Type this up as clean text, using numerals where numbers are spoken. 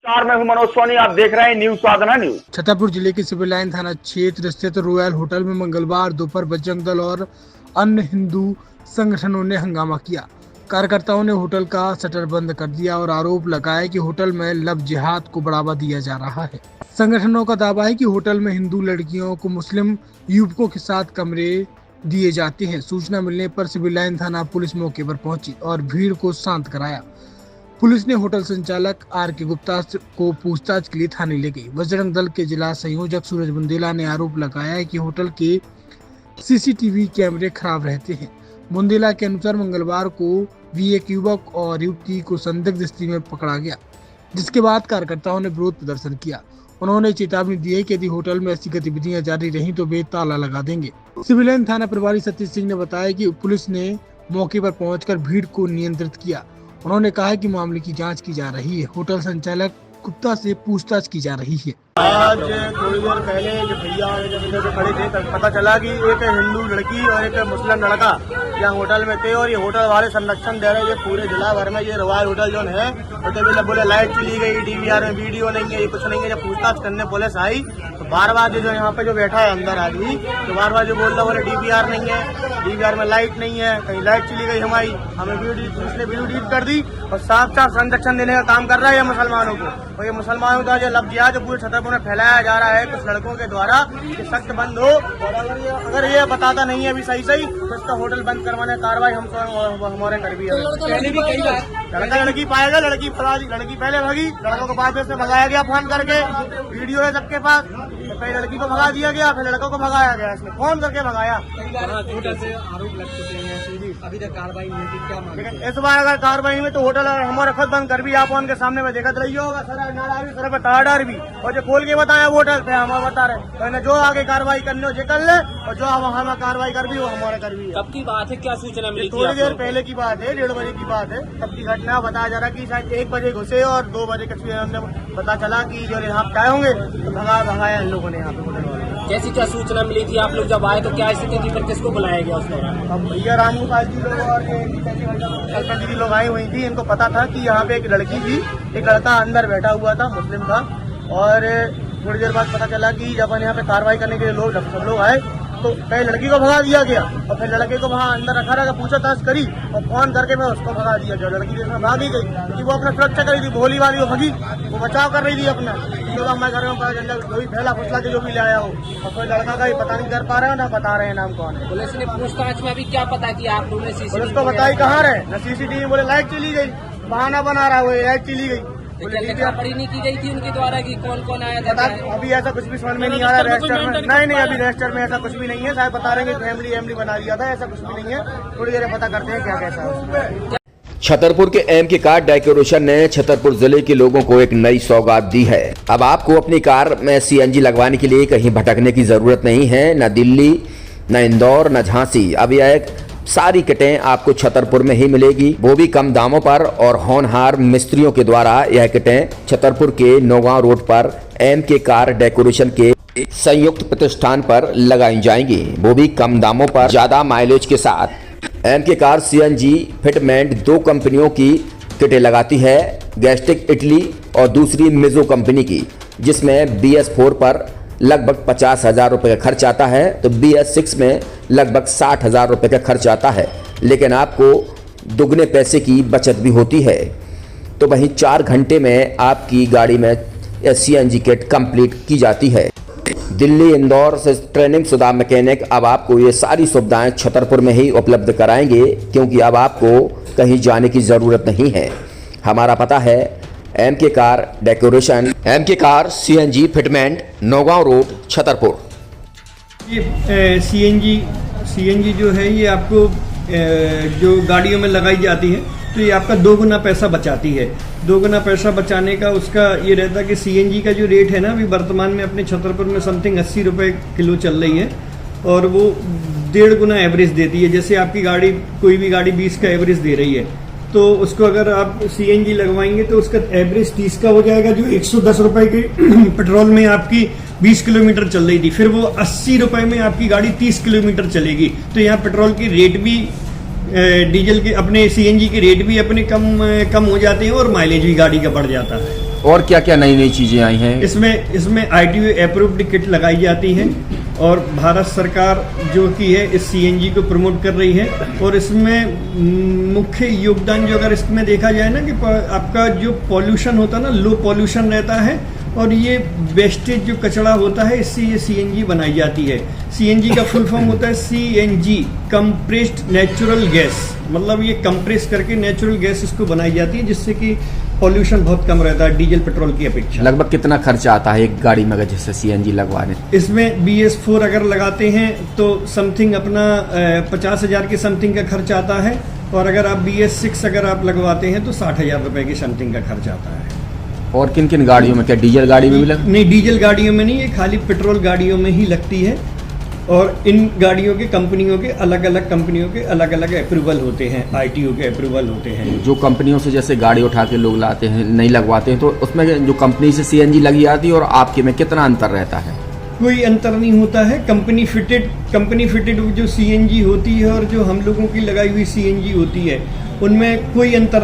मैं हूं मनोज सोनी, आप देख रहे हैं न्यूज साधना न्यूज। छतरपुर जिले के सिविल लाइन थाना क्षेत्र स्थित रॉयल होटल में मंगलवार दोपहर बजरंग दल और अन्य हिंदू संगठनों ने हंगामा किया। कार्यकर्ताओं ने होटल का शटर बंद कर दिया और आरोप लगाया कि होटल में लव जिहाद को बढ़ावा दिया जा रहा है। संगठनों का दावा है कि होटल में हिंदू लड़कियों को मुस्लिम युवकों के साथ कमरे दिए जाते हैं। सूचना मिलने पर सिविल लाइन थाना पुलिस मौके पर पहुंची और भीड़ को शांत कराया। पुलिस ने होटल संचालक आर के गुप्ता को पूछताछ के लिए थाने ले गई। बजरंग दल के जिला संयोजक सूरज बुंदेला ने आरोप लगाया है कि होटल के सीसीटीवी कैमरे खराब रहते हैं। बुंदेला के अनुसार मंगलवार को भी एक युवक और युवती को संदिग्ध स्थिति में पकड़ा गया, जिसके बाद कार्यकर्ताओं ने विरोध प्रदर्शन किया। उन्होंने चेतावनी दी है कि यदि होटल में ऐसी गतिविधियां जारी रहीं तो वे ताला लगा देंगे। सिविल लाइन थाना प्रभारी सतीश सिंह ने बताया कि पुलिस ने मौके पर पहुंचकर भीड़ को नियंत्रित किया। उन्होंने कहा कि मामले की जांच की जा रही है। होटल संचालक गुप्ता से पूछताछ की जा रही है। आज थोड़ी देर पहले जो भैया जब इधर खड़े थे तब पता चला कि एक हिंदू लड़की और एक मुस्लिम लड़का यहाँ होटल में थे और ये होटल वाले संरक्षण दे रहे हैं। ये पूरे जिला भर में ये रॉयल होटल जो है तो बोले लाइट चली गई, डीवीआर में वीडियो नहीं है, ये कुछ नहीं है। जब पूछताछ करने पुलिस आई तो बार बार जो यहाँ पे जो बैठा है अंदर आदमी तो बार बार जो बोल रहा बोले डीवीआर नहीं है, डीवीआर में लाइट नहीं है, कहीं लाइट चली गई हमारी, हमें पुलिस ने वीडियो डिलीट कर दी और साफ साफ संरक्षण देने का काम कर रहा है मुसलमानों को। और ये मुसलमानों का जो लफ्ज़ जो पूरे छतरपुर में फैलाया जा रहा है कुछ लड़कों के द्वारा कि सख्त बंद हो, और अगर ये बताता नहीं है अभी सही तो इसका होटल बंद करवाने कार्रवाई हम हमारे कर भी है। पहले भी कई बार लड़की पाएगा, लड़की पहले भागी, लड़कों को बाद में से भगाया गया फोन करके, वीडियो है सबके पास। पहले लड़की को भगा दिया गया, फिर लड़कों को भगाया गया, इसमें फोन करके भगाया। होटल से आरोप लग चुके हैं, अभी तक कार्रवाई नहीं हुई, क्या मांग? लेकिन इस बार अगर कार्रवाई में तो होटल हमारा खुद बंद कर भी आप उनके सामने में देखते रही होगा, सर पे तार भी और जो खोल के बताया होटल पे हम बता रहे तो जो आगे कार्रवाई करनी हो कर ले और जो हमें कार्रवाई कर भी वो हमारे कर भी है। कब की बात है, क्या सूचना मिली? थोड़ी देर पहले की बात है, 1:30 बजे की बात है। तब की घटना बताया जा रहा है कि शायद 1 बजे घुसे और 2 बजे पता चला कि जो यहाँ पे आए होंगे तो भगाया इन लोगों ने यहाँ पे होटल वाले। कैसी क्या सूचना मिली थी? आप लोग जब आए तो क्या स्थिति थी, फिर किसको बुलाया गया उस दौरान? अब भैया रामगोपाल जी लोग और कल्पना जी लोग आई हुई थी। इनको पता था कि यहाँ पे एक लड़की थी, एक लड़का अंदर बैठा हुआ था, मुस्लिम था। और थोड़ी देर बाद पता चला कि जब यहाँ पे कार्रवाई करने के लिए सब लोग आए तो पहले लड़की को भगा दिया गया और फिर लड़के को वहाँ अंदर रखा रहा, पूछताछ करी और फोन करके मैं उसको भगा दिया। जो लड़की जिसमें भागी गई क्योंकि वो अपना सुरक्षा करी थी, भोली वाली वो भगी, वो बचाव कर रही थी अपना। तो मैं घर में कोई फैला फुसला के जो भी ले आया हो और कोई लड़का का ही पता नहीं कर पा रहे हो ना बता रहे हैं नाम कौन है। पुलिस ने पूछताछ में अभी क्या पता कि आप लोगों ने पुलिस को बताई कहाँ रहे न सीसीटीवी, बोले लाइट चली गई, बहाना बना रहा है वो लाइट चली गई। पड़ी नहीं की गई थी उनके द्वारा कि कौन कौन आया था? अभी ऐसा कुछ भी समझ में नहीं आ रहा रजिस्टर में। नहीं अभी रजिस्टर में ऐसा कुछ भी नहीं है। शायद बता रहे हैं फैमिली बना दिया था, ऐसा कुछ भी नहीं है। थोड़ी देर पता करते हैं क्या कैसा है। छतरपुर के एम के कार डेकोरेशन ने छतरपुर जिले के लोगों को एक नई सौगात दी है। अब आपको अपनी कार में सीएनजी लगवाने के लिए कहीं भटकने की जरूरत नहीं है, न दिल्ली, न इंदौर, न झांसी। अब यह सारी किटें आपको छतरपुर में ही मिलेगी, वो भी कम दामों पर। और होनहार मिस्त्रियों के द्वारा यह किटें छतरपुर के नौगांव रोड पर एम के कार डेकोरेशन के संयुक्त प्रतिष्ठान पर लगाई जाएंगी, वो भी कम दामों पर, ज्यादा माइलेज के साथ। एम के कार सीएनजी फिटमेंट 2 कंपनियों की किटें लगाती है, गैस्टिक इटली और दूसरी मिजो कंपनी की, जिसमें BS4 पर लगभग 50,000 रुपये का खर्च आता है तो BS6 में लगभग 60,000 रुपये का खर्च आता है। लेकिन आपको दुगने पैसे की बचत भी होती है। तो वहीं 4 घंटे में आपकी गाड़ी में CNG किट कंप्लीट की जाती है। दिल्ली, इंदौर से ट्रेनिंग शुदा मैकेनिक अब आपको ये सारी सुविधाएं छतरपुर में ही उपलब्ध कराएंगे, क्योंकि अब आपको कहीं जाने की ज़रूरत नहीं है। हमारा पता है एम के कार डेकोरेशन, एम के car CNG fitment, Naugaon road, Chhatarpur. ये सीएनजी जो है ये आपको जो गाड़ियों में लगाई जाती है तो ये आपका 2 गुना पैसा बचाती है। 2 गुना पैसा बचाने का उसका ये रहता है कि सीएनजी का जो रेट है ना अभी वर्तमान में अपने छतरपुर में समथिंग 80 रुपये किलो चल रही है और वो 1.5 गुना एवरेज देती है। जैसे आपकी गाड़ी कोई भी गाड़ी 20 का एवरेज दे रही है तो उसको अगर आप सीएनजी लगवाएंगे तो उसका एवरेज 30 का हो जाएगा, जो 110 रुपए के पेट्रोल में आपकी 20 किलोमीटर चल रही थी, फिर वो 80 रुपए में आपकी गाड़ी 30 किलोमीटर चलेगी। तो यहाँ पेट्रोल की रेट भी डीजल के अपने सीएनजी के रेट भी अपने कम हो जाते हैं और माइलेज भी गाड़ी का बढ़ जाता है। और क्या क्या नई नई चीजें आई हैं? इसमें ITO अप्रूव्ड किट लगाई जाती है और भारत सरकार जो की है इस CNG को प्रमोट कर रही है। और इसमें मुख्य योगदान जो अगर इसमें देखा जाए ना कि आपका जो पॉल्यूशन होता है ना, लो पॉल्यूशन रहता है और ये वेस्टेज जो कचरा होता है इससे ये CNG बनाई जाती है। CNG का फुल फॉर्म होता है CNG, कंप्रेस्ड नेचुरल गैस, मतलब ये कंप्रेस करके नेचुरल गैस इसको बनाई जाती है जिससे कि पॉल्यूशन बहुत कम रहता है डीजल पेट्रोल की अपेक्षा। लगभग कितना खर्चा आता है एक गाड़ी में अगर जैसे CNG लगवाने? इसमें BS4 अगर लगाते हैं तो समथिंग अपना 50,000 के समथिंग का खर्च आता है और अगर आप BS6 अगर आप लगवाते हैं तो 60,000 रुपए के समथिंग का खर्च आता है। और किन किन गाड़ियों में, क्या डीजल गाड़ी में भी नहीं, डीजल गाड़ियों में नहीं, ये खाली पेट्रोल गाड़ियों में ही लगती है। और इन गाड़ियों के कंपनियों के अलग अलग अप्रूवल होते हैं, ITO के अप्रूवल होते हैं। जो कंपनियों से जैसे गाड़ी उठा के लोग लाते हैं, नहीं लगवाते हैं, तो उसमें जो कंपनी से CNG लगी आती है और आपके में कितना अंतर रहता है? कोई अंतर नहीं होता है। कंपनी फिटेड जो CNG होती है और जो हम लोगों की लगाई हुई CNG होती है उनमें कोई अंतर